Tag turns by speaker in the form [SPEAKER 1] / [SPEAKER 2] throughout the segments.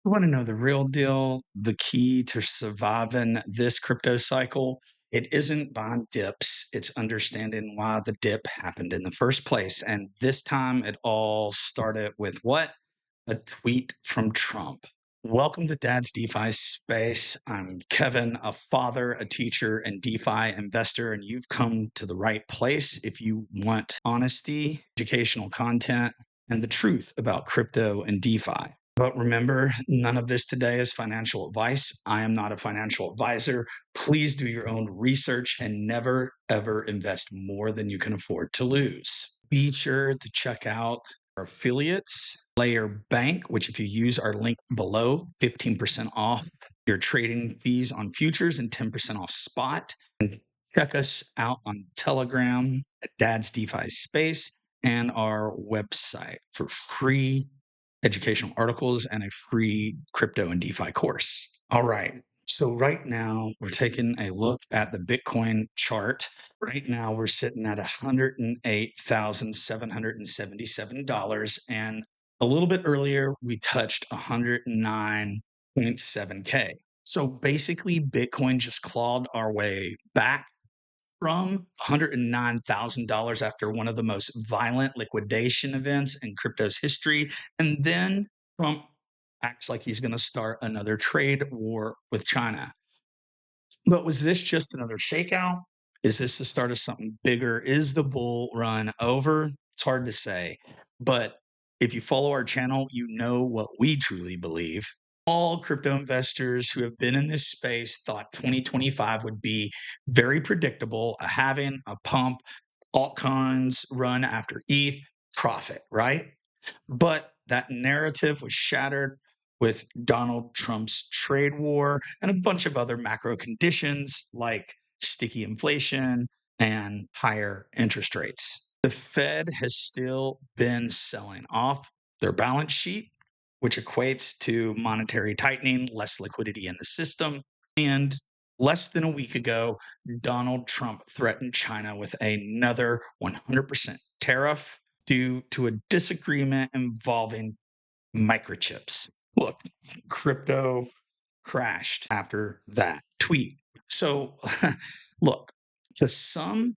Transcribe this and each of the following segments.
[SPEAKER 1] You want to know the real deal, the key to surviving this crypto cycle? It isn't buying dips, it's understanding why the dip happened in the first place. And this time it all started with what? A tweet from Trump. Welcome to Dad's DeFi Space. I'm Kevin, a father, a teacher, and DeFi investor, and you've come to the right place if you want honesty, educational content, and the truth about crypto and DeFi. But remember, none of this today is financial advice. I am not a financial advisor. Please do your own research and never, ever invest more than you can afford to lose. Be sure to check out our affiliates, Layer Bank, which if you use our link below, 15% off your trading fees on futures and 10% off spot. And check us out on Telegram at Dad's DeFi Space and our website for free educational articles and a free crypto and DeFi course. All right. So right now we're taking a look at the Bitcoin chart. Right now we're sitting at $108,777. And a little bit earlier, we touched 109.7K. So basically Bitcoin just clawed our way back from $109,000 after one of the most violent liquidation events in crypto's history. And then Trump acts like he's going to start another trade war with China. But was this just another shakeout? Is this the start of something bigger? Is the bull run over? It's hard to say. But if you follow our channel, you know what we truly believe. All crypto investors who have been in this space thought 2025 would be very predictable, a halving, a pump, altcoins run after ETH, profit, right? But that narrative was shattered with Donald Trump's trade war and a bunch of other macro conditions like sticky inflation and higher interest rates. The Fed has still been selling off their balance sheet, which equates to monetary tightening, less liquidity in the system. And less than a week ago, Donald Trump threatened China with another 100% tariff due to a disagreement involving microchips. Look, crypto crashed after that tweet. So, look, to some,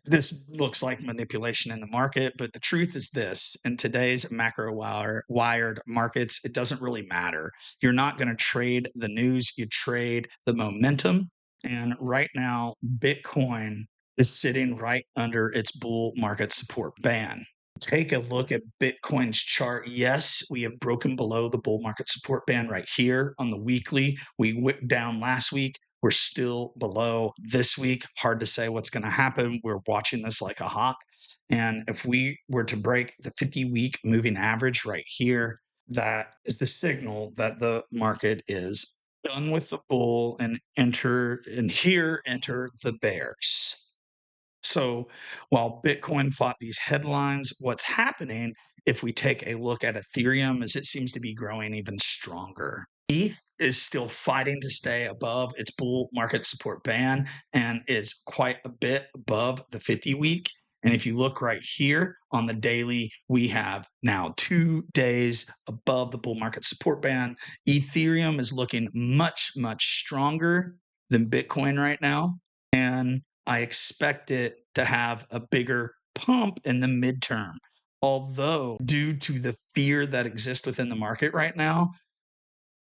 [SPEAKER 1] this looks like manipulation in the market, but the truth is this: in today's wired markets, it doesn't really matter. You're not going to trade the news, you trade the momentum. And right now, Bitcoin is sitting right under its bull market support band. Take a look at Bitcoin's chart. Yes, we have broken below the bull market support band right here on the weekly. We whipped down last week. We're still below this week. Hard to say what's going to happen. We're watching this like a hawk. And if we were to break the 50-week moving average right here, that is the signal that the market is done with the bull and enter the bears. So while Bitcoin fought these headlines, what's happening if we take a look at Ethereum is it seems to be growing even stronger. ETH is still fighting to stay above its bull market support band and is quite a bit above the 50-week. And if you look right here on the daily, we have now 2 days above the bull market support band. Ethereum is looking much, much stronger than Bitcoin right now. And I expect it to have a bigger pump in the midterm. Although, due to the fear that exists within the market right now,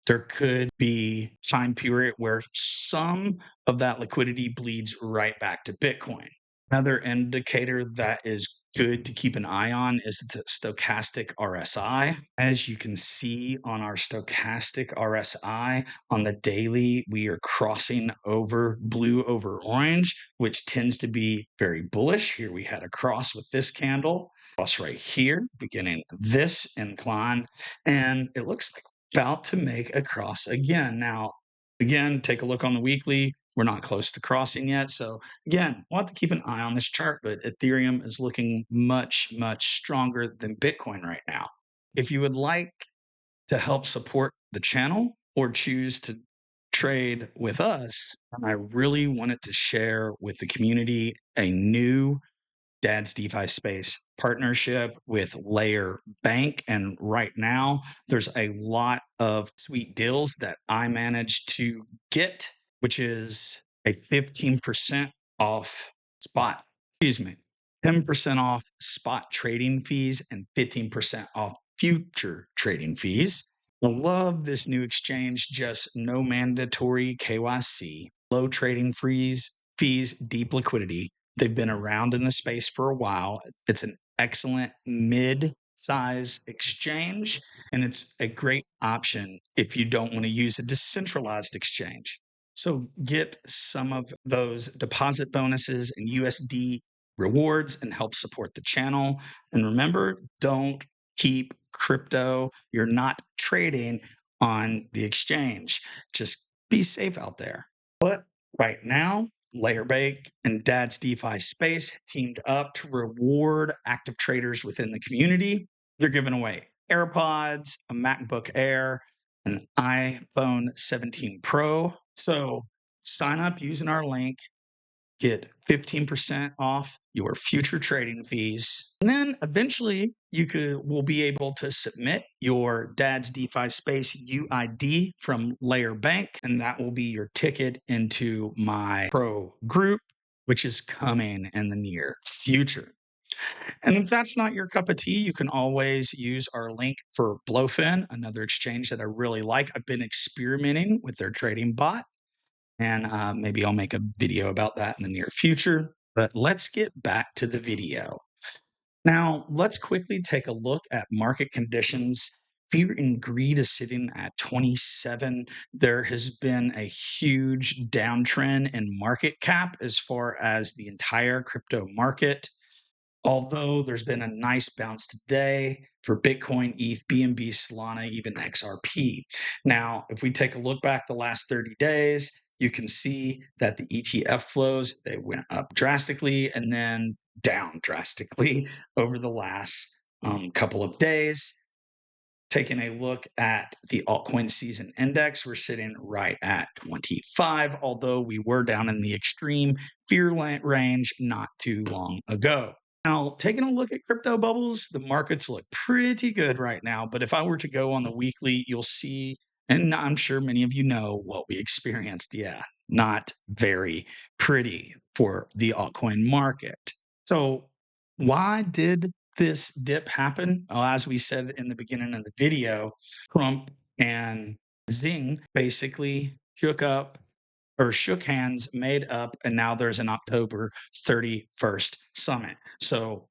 [SPEAKER 1] there could be time period where some of that liquidity bleeds right back to Bitcoin. Another indicator that is good to keep an eye on is the stochastic RSI. As you can see on our stochastic RSI on the daily, we are crossing over blue over orange, which tends to be very bullish. Here we had a cross with this candle, cross right here, beginning this incline, and it looks like about to make a cross again. Now, again, take a look on the weekly. We're not close to crossing yet. So again, we'll have to keep an eye on this chart, but Ethereum is looking much, much stronger than Bitcoin right now. If you would like to help support the channel or choose to trade with us, I really wanted to share with the community a new Dad's DeFi Space partnership with Layer Bank. And right now, there's a lot of sweet deals that I managed to get, which is a 15% off spot, excuse me, 10% off spot trading fees and 15% off future trading fees. I love this new exchange, just no mandatory KYC, low trading fees, deep liquidity. They've been around in the space for a while. It's an excellent mid-size exchange, and it's a great option if you don't want to use a decentralized exchange. So get some of those deposit bonuses and USD rewards and help support the channel. And remember, don't keep crypto. You're not trading on the exchange. Just be safe out there. But right now, Layer Bank and Dad's DeFi Space teamed up to reward active traders within the community. They're giving away AirPods, a MacBook Air, an iPhone 17 Pro. So sign up using our link, get 15% off your future trading fees. And then eventually will be able to submit your Dad's DeFi Space UID from Layer Bank, and that will be your ticket into my pro group, which is coming in the near future. And if that's not your cup of tea, you can always use our link for Blowfin, another exchange that I really like. I've been experimenting with their trading bot, and maybe I'll make a video about that in the near future. But let's get back to the video. Now, let's quickly take a look at market conditions. Fear and greed is sitting at 27. There has been a huge downtrend in market cap as far as the entire crypto market. Although there's been a nice bounce today for Bitcoin, ETH, BNB, Solana, even XRP. Now, if we take a look back the last 30 days, you can see that the ETF flows, they went up drastically and then down drastically over the last couple of days. Taking a look at the altcoin season index, we're sitting right at 25, although we were down in the extreme fear range not too long ago. Now, taking a look at crypto bubbles, the markets look pretty good right now. But if I were to go on the weekly, you'll see, and I'm sure many of you know what we experienced. Yeah, not very pretty for the altcoin market. So, why did this dip happen? Well, as we said in the beginning of the video, Trump and Zing basically shook hands, made up, and now there's an October 31st summit. So,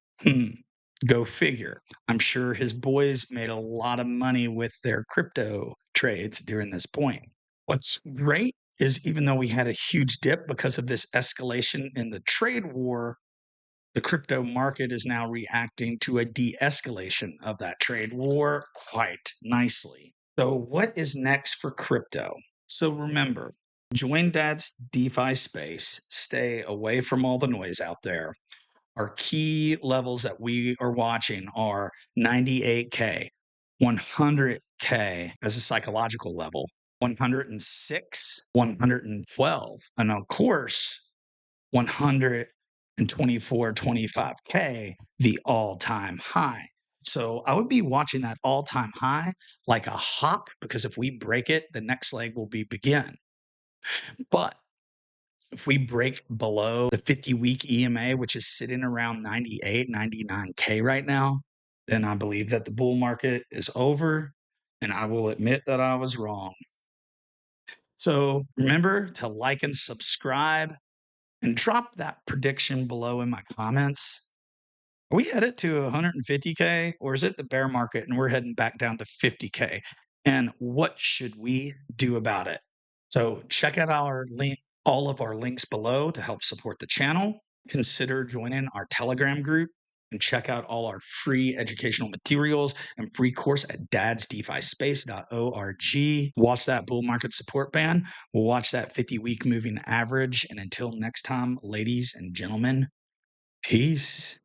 [SPEAKER 1] go figure. I'm sure his boys made a lot of money with their crypto trades during this point. What's great is even though we had a huge dip because of this escalation in the trade war, the crypto market is now reacting to a de-escalation of that trade war quite nicely. So what is next for crypto? So remember, join Dad's DeFi Space, stay away from all the noise out there. Our key levels that we are watching are 98K, 100K as a psychological level, 106, 112, and of course, 124, 25K, the all-time high. So I would be watching that all-time high like a hawk, because if we break it, the next leg will begin. But if we break below the 50-week EMA, which is sitting around 98, 99K right now, then I believe that the bull market is over, and I will admit that I was wrong. So remember to like and subscribe and drop that prediction below in my comments. Are we headed to 150K, or is it the bear market and we're heading back down to 50K? And what should we do about it? So check out all of our links below to help support the channel. Consider joining our Telegram group and check out all our free educational materials and free course at dadsdefispace.org. Watch that bull market support band. We'll watch that 50-week moving average. And until next time, ladies and gentlemen, peace.